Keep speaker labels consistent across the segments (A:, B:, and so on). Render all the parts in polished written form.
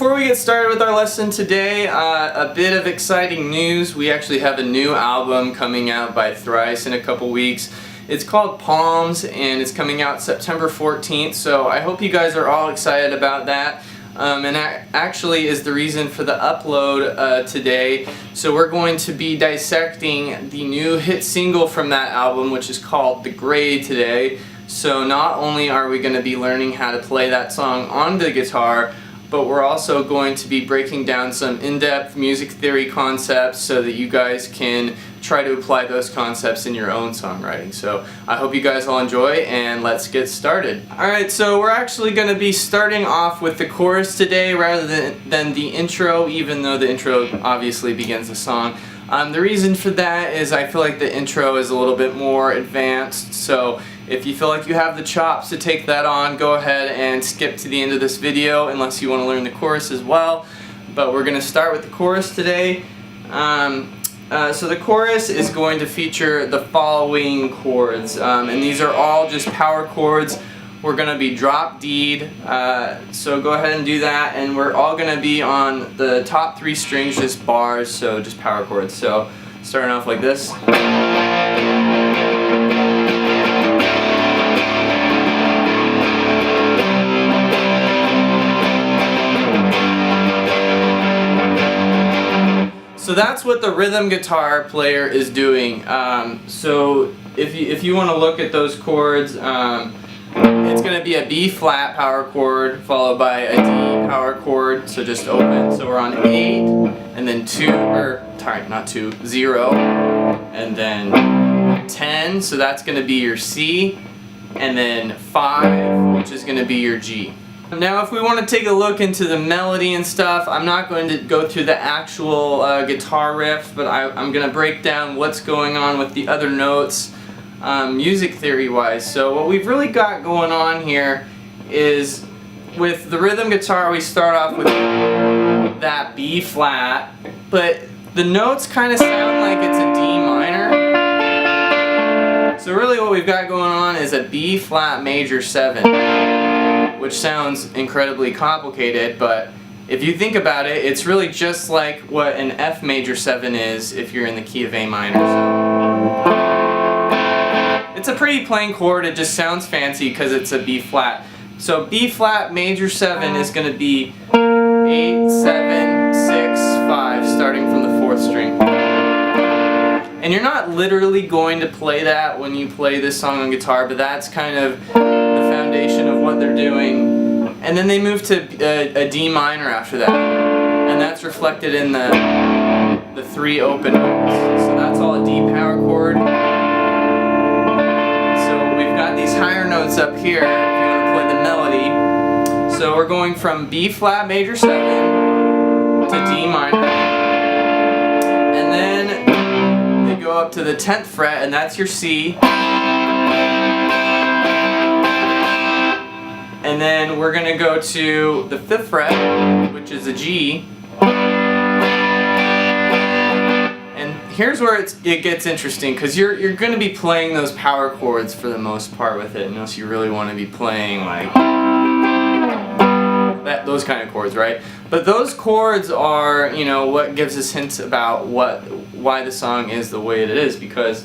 A: before we get started with our lesson today, a bit of exciting news. We actually have a new album coming out by Thrice in a couple weeks. It's called Palms and it's coming out September 14th, so I hope you guys are all excited about that. And that actually is the reason for the upload today. So we're going to be dissecting the new hit single from that album, which is called The Gray, today. So not only are we going to be learning how to play that song on the guitar, but we're also going to be breaking down some in-depth music theory concepts so that you guys can try to apply those concepts in your own songwriting. So I hope you guys all enjoy, and let's get started. Alright, so we're actually going to be starting off with the chorus today rather than the intro, even though the intro obviously begins the song. The reason for that is I feel like the intro is a little bit more advanced, so if you feel like you have the chops to take that on, go ahead and skip to the end of this video unless you want to learn the chorus as well. But we're going to start with the chorus today. So the chorus is going to feature the following chords, and these are all just power chords. We're going to be drop D'd, so go ahead and do that, and we're all going to be on the top 3 strings, just bars, so just power chords. So starting off like this. So that's what the rhythm guitar player is doing. So if you want to look at those chords, it's going to be a B flat power chord followed by a D power chord, so just open. So we're on 8 and then 2, or sorry, not 2, 0, and then 10, so that's going to be your C, and then 5, which is going to be your G. Now if we want to take a look into the melody and stuff, I'm not going to go through the actual guitar riff, but I'm going to break down what's going on with the other notes music theory wise. So what we've really got going on here is with the rhythm guitar we start off with that B flat, but the notes kind of sound like it's a D minor. So really what we've got going on is a B flat major 7, which sounds incredibly complicated, but if you think about it, it's really just like what an F major 7 is if you're in the key of A minor. So it's a pretty plain chord, it just sounds fancy because it's a B flat. So B flat major 7 is going to be 8, 7, 6, 5, starting from the 4th string. And you're not literally going to play that when you play this song on guitar, but that's kind of the foundation of what they're doing. And then they move to a D minor after that, and that's reflected in the 3 open notes. So that's all a D power chord. So we've got these higher notes up here if you want to play the melody. So we're going from B flat major 7 to D minor, and then they go up to the 10th fret, and that's your C. And then we're going to go to the 5th fret, which is a G. And here's where it gets interesting, because you're going to be playing those power chords for the most part with it, unless you really want to be playing like those kind of chords, right? But those chords are, you know, what gives us hints about why the song is the way it is, because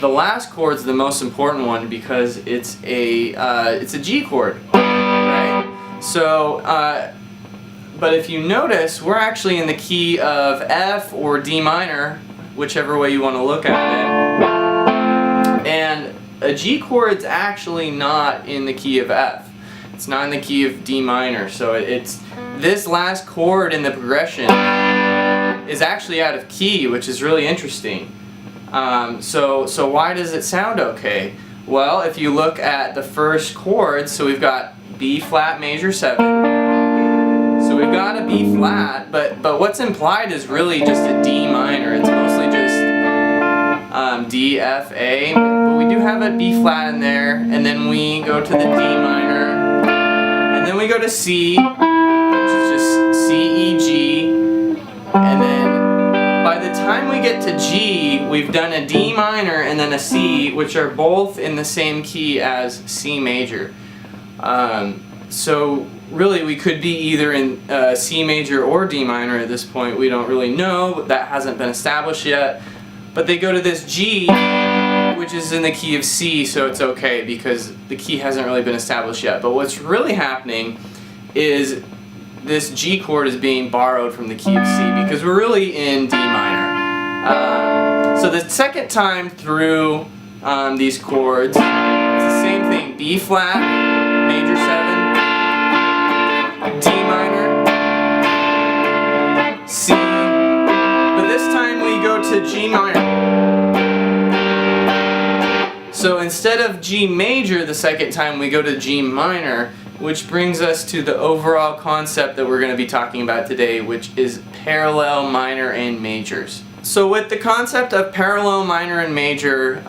A: the last chord's the most important one because it's a G chord, right? So, but if you notice, we're actually in the key of F or D minor, whichever way you want to look at it. And a G chord's actually not in the key of F. It's not in the key of D minor. So it's this last chord in the progression is actually out of key, which is really interesting. So why does it sound okay? Well, if you look at the first chord, so we've got B flat major 7. So we've got a B flat, but what's implied is really just a D minor. It's mostly just D, F, A, but we do have a B flat in there, and then we go to the D minor, and then we go to C, which is just C, E, G, and then by the time we get to G, we've done a D minor and then a C, which are both in the same key as C major. So really we could be either in C major or D minor at this point. We don't really know. That hasn't been established yet. But they go to this G, which is in the key of C, so it's okay because the key hasn't really been established yet. But what's really happening is this G chord is being borrowed from the key of C because we're really in D minor. So the second time through these chords, it's the same thing. B flat, major 7, D minor, C, but this time we go to G minor. So instead of G major the second time, we go to G minor, which brings us to the overall concept that we're going to be talking about today, which is parallel minor and majors. So with the concept of parallel minor and major,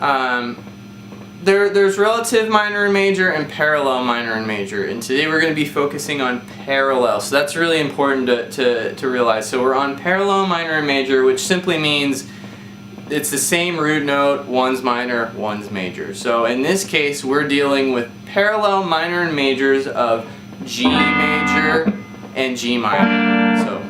A: there's relative minor and major and parallel minor and major, and today we're going to be focusing on parallel. So that's really important to realize. So we're on parallel minor and major, which simply means it's the same root note, one's minor, one's major. So in this case, we're dealing with parallel minor and majors of G major and G minor. So,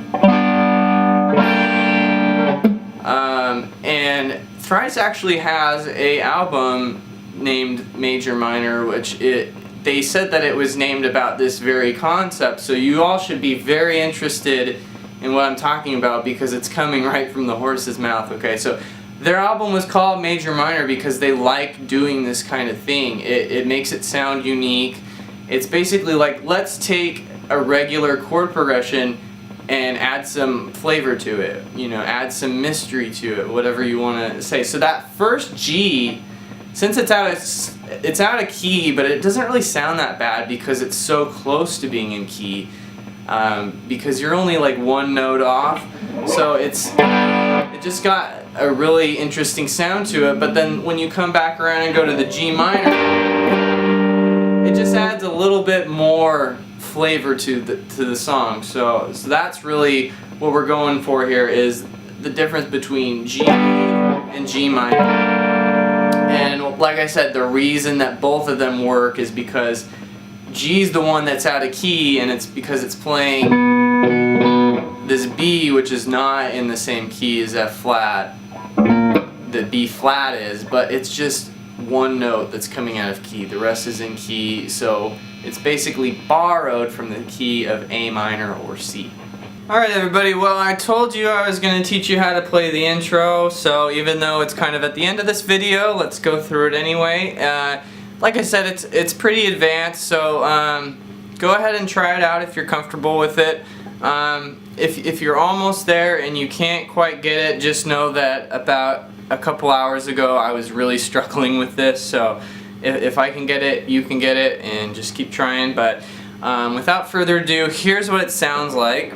A: and Thrice actually has a album named Major Minor, which they said that it was named about this very concept. So you all should be very interested in what I'm talking about because it's coming right from the horse's mouth. Okay, so their album was called Major Minor because they like doing this kind of thing. It makes it sound unique. It's basically like, let's take a regular chord progression and add some flavor to it, you know, add some mystery to it, whatever you want to say. So that first G, since it's out of key, but it doesn't really sound that bad because it's so close to being in key, because you're only like one note off. So it just got a really interesting sound to it. But then when you come back around and go to the G minor, it just adds a little bit more flavor to the song. So that's really what we're going for here, is the difference between G and G minor. And like I said, the reason that both of them work is because G's the one that's out of key, and it's because it's playing this B, which is not in the same key as F flat. The B flat is, but it's just one note that's coming out of key. The rest is in key, so it's basically borrowed from the key of A minor or C. Alright everybody, well, I told you I was going to teach you how to play the intro, so even though it's kind of at the end of this video, let's go through it anyway. Like I said, it's pretty advanced, so go ahead and try it out if you're comfortable with it. If you're almost there and you can't quite get it, just know that about a couple hours ago I was really struggling with this, so if I can get it, you can get it, and just keep trying. But without further ado, here's what it sounds like.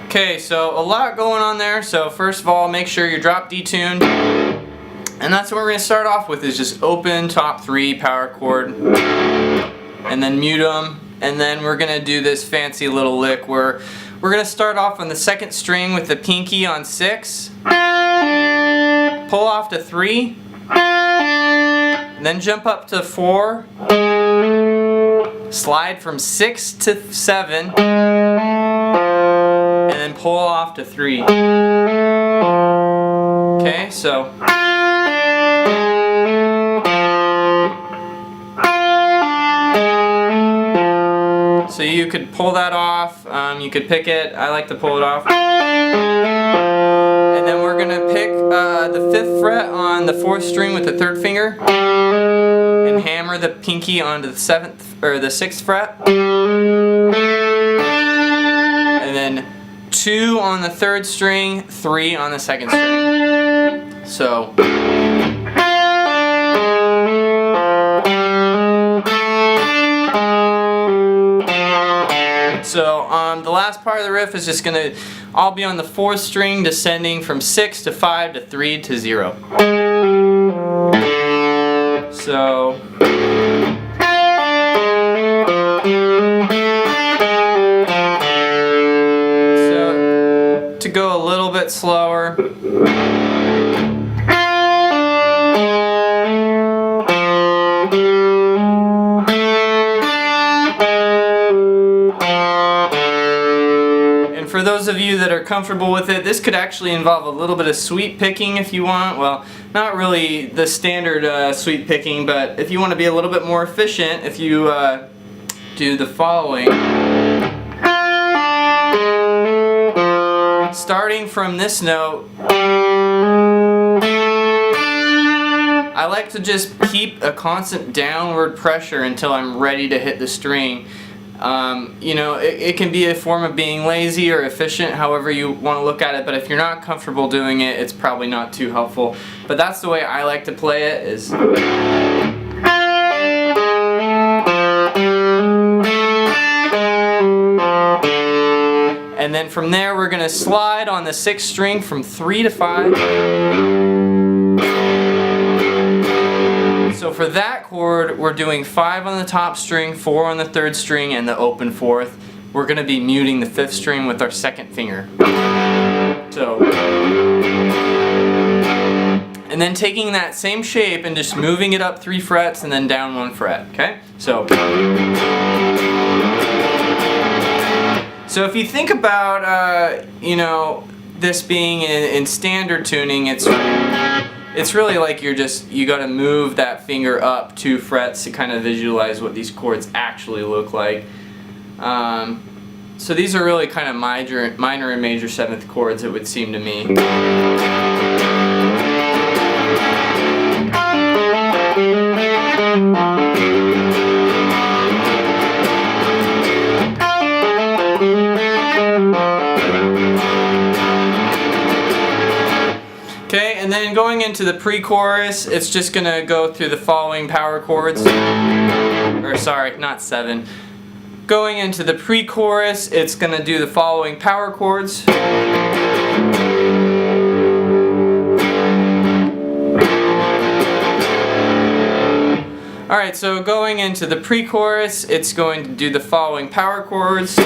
A: Okay, so a lot going on there. So first of all, make sure you're drop detuned. And that's what we're going to start off with, is just open top 3 power chord. And then mute them. And then we're going to do this fancy little lick where we're going to start off on the 2nd string with the pinky on 6. Pull off to 3. Then jump up to 4. Slide from 6 to 7. And then pull off to 3. Okay, so you could pull that off, you could pick it. I like to pull it off. And then we're gonna pick the 5th fret on the 4th string with the 3rd finger and hammer the pinky onto the 7th or the 6th fret. And then 2 on the 3rd string, 3 on the 2nd string. So the last part of the riff is just gonna all be on the 4th string, descending from 6 to 5 to 3 to 0. So bit slower. For those of you that are comfortable with it, this could actually involve a little bit of sweep picking if you want. Well, not really the standard sweep picking, but if you want to be a little bit more efficient, if you do the following. Starting from this note, I like to just keep a constant downward pressure until I'm ready to hit the string. You know, it can be a form of being lazy or efficient, however you want to look at it, but if you're not comfortable doing it, it's probably not too helpful. But that's the way I like to play it, is and then from there we're going to slide on the 6th string from 3 to 5. So for that chord, we're doing 5 on the top string, 4 on the 3rd string, and the open 4th. We're going to be muting the 5th string with our 2nd finger. So, and then taking that same shape and just moving it up 3 frets and then down 1 fret. Okay? So if you think about, you know, this being in standard tuning, it's really like you got to move that finger up 2 frets to kind of visualize what these chords actually look like. So these are really kind of minor and major 7th chords, it would seem to me. Okay, and then going into the pre-chorus, it's just going to go through the following power chords. Or sorry, not 7. Going into the pre-chorus, it's going to do the following power chords. Alright, so going into the pre-chorus, it's going to do the following power chords.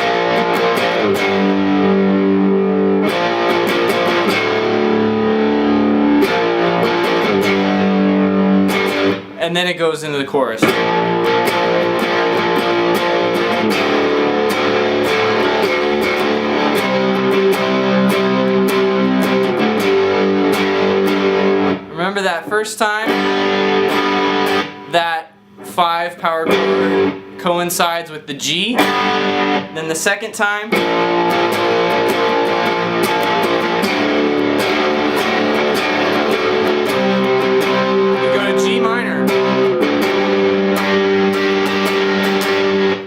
A: And then it goes into the chorus. Remember that first time? That 5 power chord coincides with the G. Then the second time,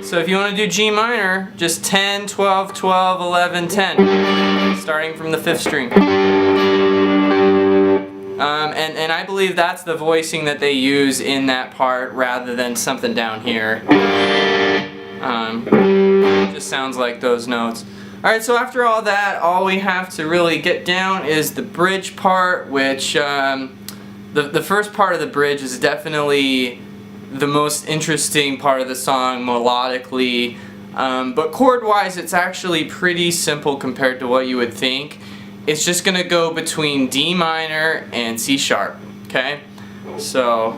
A: so if you want to do G minor, just 10, 12, 12, 11, 10, starting from the 5th string. And I believe that's the voicing that they use in that part rather than something down here. It just sounds like those notes. Alright, so after all that, all we have to really get down is the bridge part, which the first part of the bridge is definitely the most interesting part of the song melodically, but chord-wise it's actually pretty simple compared to what you would think. It's just going to go between D minor and C sharp, okay? So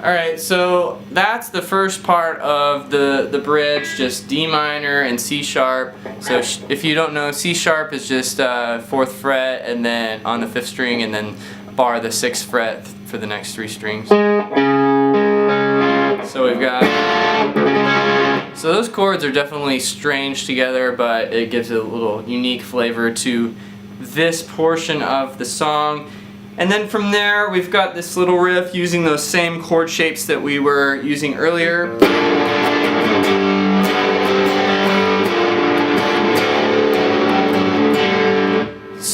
A: alright, so that's the first part of the bridge, just D minor and C sharp. So if you don't know, C sharp is just 4th fret and then on the 5th string, and then bar the 6th fret for the next 3 strings. So we've got, so those chords are definitely strange together, but it gives it a little unique flavor to this portion of the song. And then from there, we've got this little riff using those same chord shapes that we were using earlier.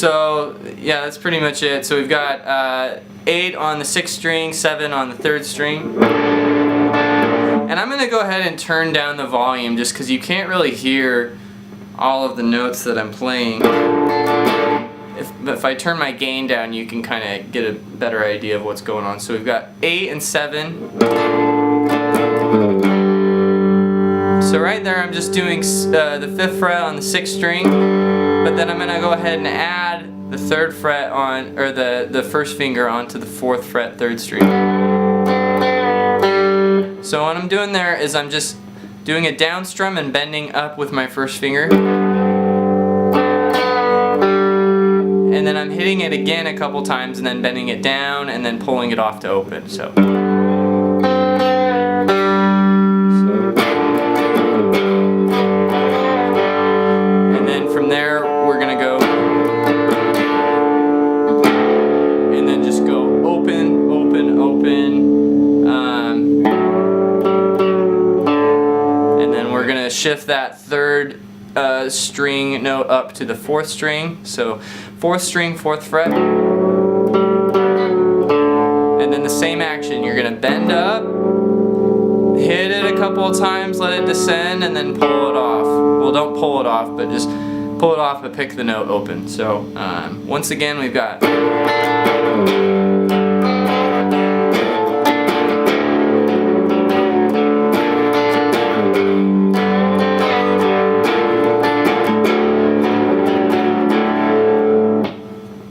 A: So yeah, that's pretty much it. So we've got 8 on the 6th string, 7 on the 3rd string. And I'm going to go ahead and turn down the volume just because you can't really hear all of the notes that I'm playing. If I turn my gain down, you can kind of get a better idea of what's going on. So we've got 8 and 7. So right there I'm just doing the 5th fret on the 6th string, but then I'm going to go ahead and add the 3rd fret on, or the 1st finger onto the 4th fret 3rd string. So what I'm doing there is I'm just doing a down strum and bending up with my 1st finger. And then I'm hitting it again a couple times and then bending it down and then pulling it off to open. So. And then from there we're going to go and then just go open, open, open. And then we're going to shift that 3rd string note up to the 4th string. So 4th string, 4th fret. And then the same action. You're going to bend up, hit it a couple of times, let it descend, and then pull it off. Well, don't pull it off, but just pull it off and pick the note open. So once again, we've got